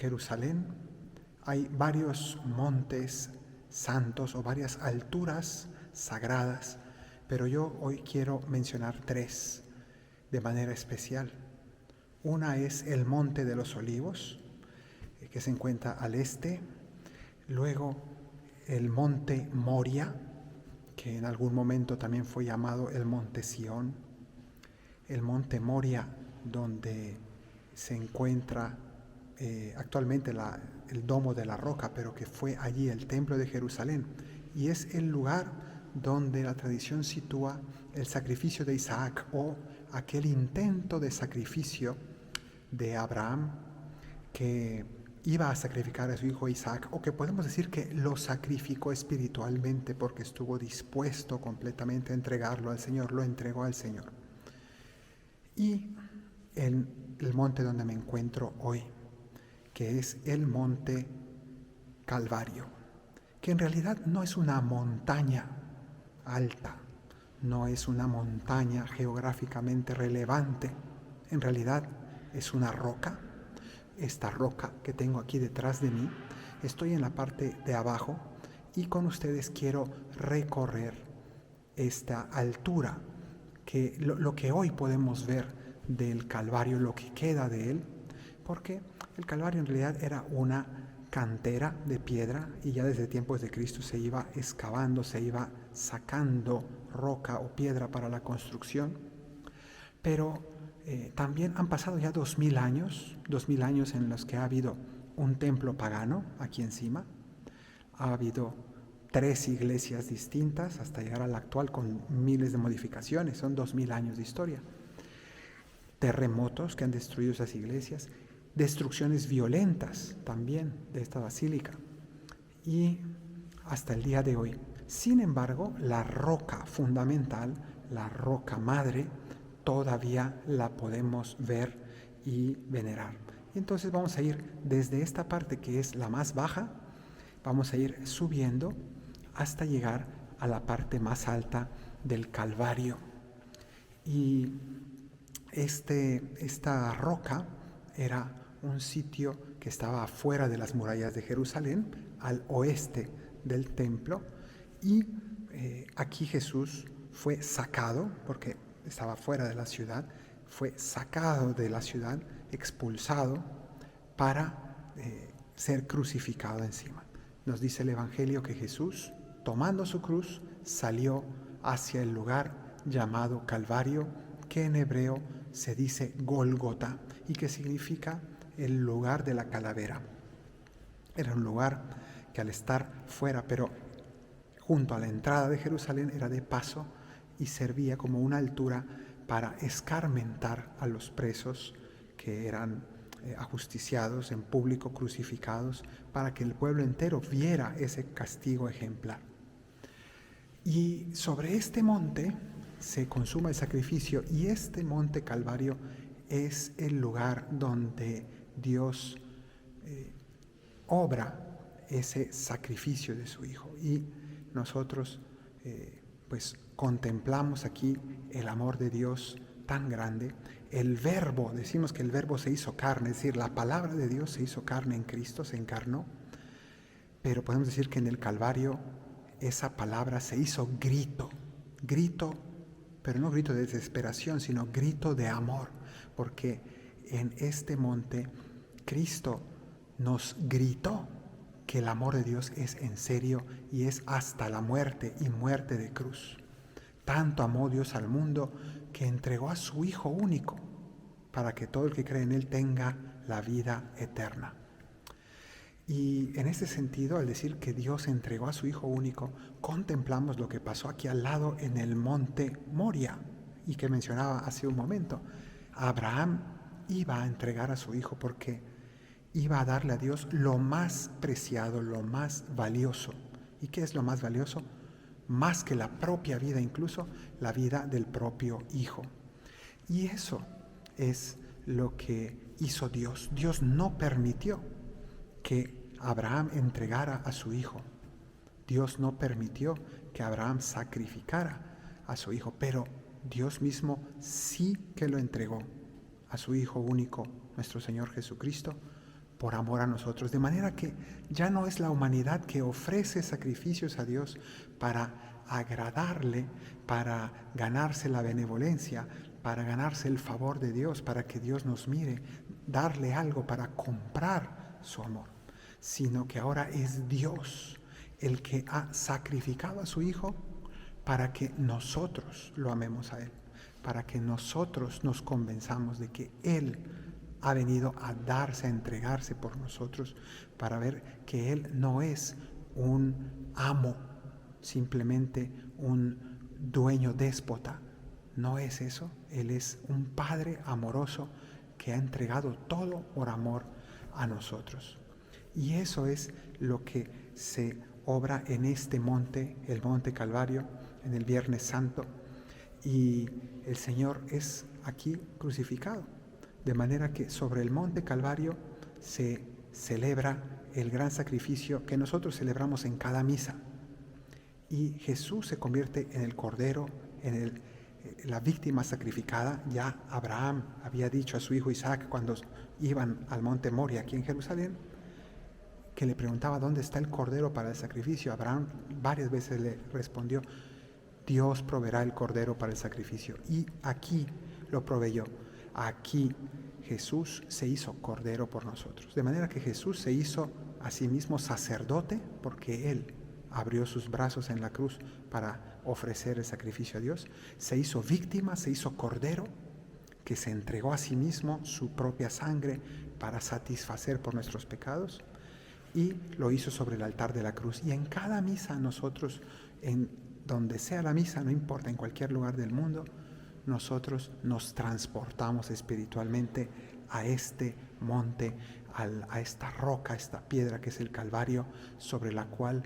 Jerusalén hay varios montes santos o varias alturas sagradas, pero yo hoy quiero mencionar 3 de manera especial. Una es el Monte de los Olivos, que se encuentra al este. Luego el Monte Moria, que en algún momento también fue llamado el Monte Sión. El Monte Moria, donde se encuentra actualmente el Domo de la Roca, pero que fue allí el Templo de Jerusalén. Y es el lugar donde la tradición sitúa el sacrificio de Isaac, o aquel intento de sacrificio de Abraham, que iba a sacrificar a su hijo Isaac, o que podemos decir que lo sacrificó espiritualmente porque estuvo dispuesto completamente a entregarlo al Señor, lo entregó al Señor. Y en el monte donde me encuentro hoy, que es el Monte Calvario, que en realidad no es una montaña alta, no es una montaña geográficamente relevante, en realidad es una roca. Esta roca que tengo aquí detrás de mí, estoy en la parte de abajo y con ustedes quiero recorrer esta altura, que lo que hoy podemos ver del Calvario, lo que queda de él, porque el Calvario en realidad era una cantera de piedra y ya desde tiempos de Cristo se iba excavando, se iba sacando roca o piedra para la construcción, pero también han pasado ya 2000 años en los que ha habido un templo pagano aquí encima, ha habido 3 iglesias distintas hasta llegar a la actual con miles de modificaciones, son 2000 años de historia. Terremotos que han destruido esas iglesias, destrucciones violentas también de esta basílica y hasta el día de hoy. Sin embargo, la roca fundamental, la roca madre, todavía la podemos ver y venerar. Y entonces vamos a ir desde esta parte que es la más baja, vamos a ir subiendo hasta llegar a la parte más alta del Calvario. Y esta roca era un sitio que estaba afuera de las murallas de Jerusalén, al oeste del templo, y aquí Jesús fue sacado, porque estaba fuera de la ciudad, fue sacado de la ciudad, expulsado, para ser crucificado encima. Nos dice el Evangelio que Jesús, tomando su cruz, salió hacia el lugar llamado Calvario, que en hebreo se dice Gólgota y que significa el lugar de la calavera. Era un lugar que al estar fuera, pero junto a la entrada de Jerusalén, era de paso y servía como una altura para escarmentar a los presos que eran ajusticiados en público, crucificados, para que el pueblo entero viera ese castigo ejemplar. Y sobre este monte se consuma el sacrificio, y este monte Calvario es el lugar donde Dios obra ese sacrificio de su Hijo. Y nosotros pues contemplamos aquí el amor de Dios tan grande. El Verbo, decimos que el Verbo se hizo carne, es decir, la palabra de Dios se hizo carne en Cristo, se encarnó, pero podemos decir que en el Calvario esa palabra se hizo grito, pero no grito de desesperación, sino grito de amor, porque en este monte Cristo nos gritó que el amor de Dios es en serio y es hasta la muerte, y muerte de cruz. Tanto amó Dios al mundo que entregó a su Hijo único para que todo el que cree en Él tenga la vida eterna. Y en ese sentido, al decir que Dios entregó a su Hijo único, contemplamos lo que pasó aquí al lado en el monte Moria, y que mencionaba hace un momento. Abraham iba a entregar a su hijo porque iba a darle a Dios lo más preciado, lo más valioso. ¿Y qué es lo más valioso? Más que la propia vida, incluso la vida del propio Hijo. Y eso es lo que hizo Dios. Dios no permitió que Abraham entregara a su hijo. Dios no permitió que Abraham sacrificara a su hijo, pero Dios mismo sí que lo entregó a su Hijo único, nuestro Señor Jesucristo, por amor a nosotros, de manera que ya no es la humanidad que ofrece sacrificios a Dios para agradarle, para ganarse la benevolencia, para ganarse el favor de Dios, para que Dios nos mire, darle algo para comprar su amor, sino que ahora es Dios el que ha sacrificado a su Hijo para que nosotros lo amemos a Él, para que nosotros nos convenzamos de que Él ha venido a darse, a entregarse por nosotros, para ver que Él no es un amo, simplemente un dueño déspota. No es eso. Él es un Padre amoroso que ha entregado todo por amor a nosotros. Y eso es lo que se obra en este monte, el Monte Calvario, en el Viernes Santo. Y el Señor es aquí crucificado. De manera que sobre el Monte Calvario se celebra el gran sacrificio que nosotros celebramos en cada misa. Y Jesús se convierte en el Cordero, en la víctima sacrificada. Ya Abraham había dicho a su hijo Isaac cuando iban al Monte Moria aquí en Jerusalén, que le preguntaba dónde está el Cordero para el sacrificio. Abraham varias veces le respondió: Dios proveerá el Cordero para el sacrificio. Y aquí lo proveyó. Aquí Jesús se hizo Cordero por nosotros. De manera que Jesús se hizo a sí mismo sacerdote, porque Él abrió sus brazos en la cruz para ofrecer el sacrificio a Dios. Se hizo víctima, se hizo Cordero, que se entregó a sí mismo su propia sangre para satisfacer por nuestros pecados. Y lo hizo sobre el altar de la cruz. Y en cada misa nosotros, en donde sea la misa, no importa, en cualquier lugar del mundo, nosotros nos transportamos espiritualmente a este monte, a esta roca, a esta piedra que es el Calvario, sobre la cual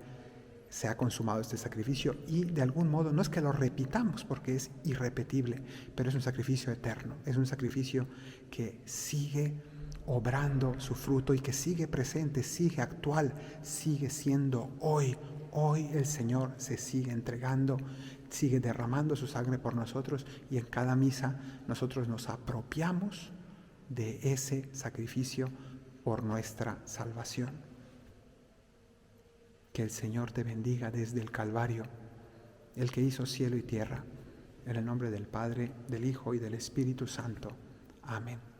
se ha consumado este sacrificio. Y de algún modo, no es que lo repitamos porque es irrepetible, pero es un sacrificio eterno, es un sacrificio que sigue obrando su fruto y que sigue presente, sigue actual, sigue siendo hoy. Hoy el Señor se sigue entregando, sigue derramando su sangre por nosotros, y en cada misa nosotros nos apropiamos de ese sacrificio por nuestra salvación. Que el Señor te bendiga desde el Calvario, el que hizo cielo y tierra, en el nombre del Padre, del Hijo y del Espíritu Santo. Amén.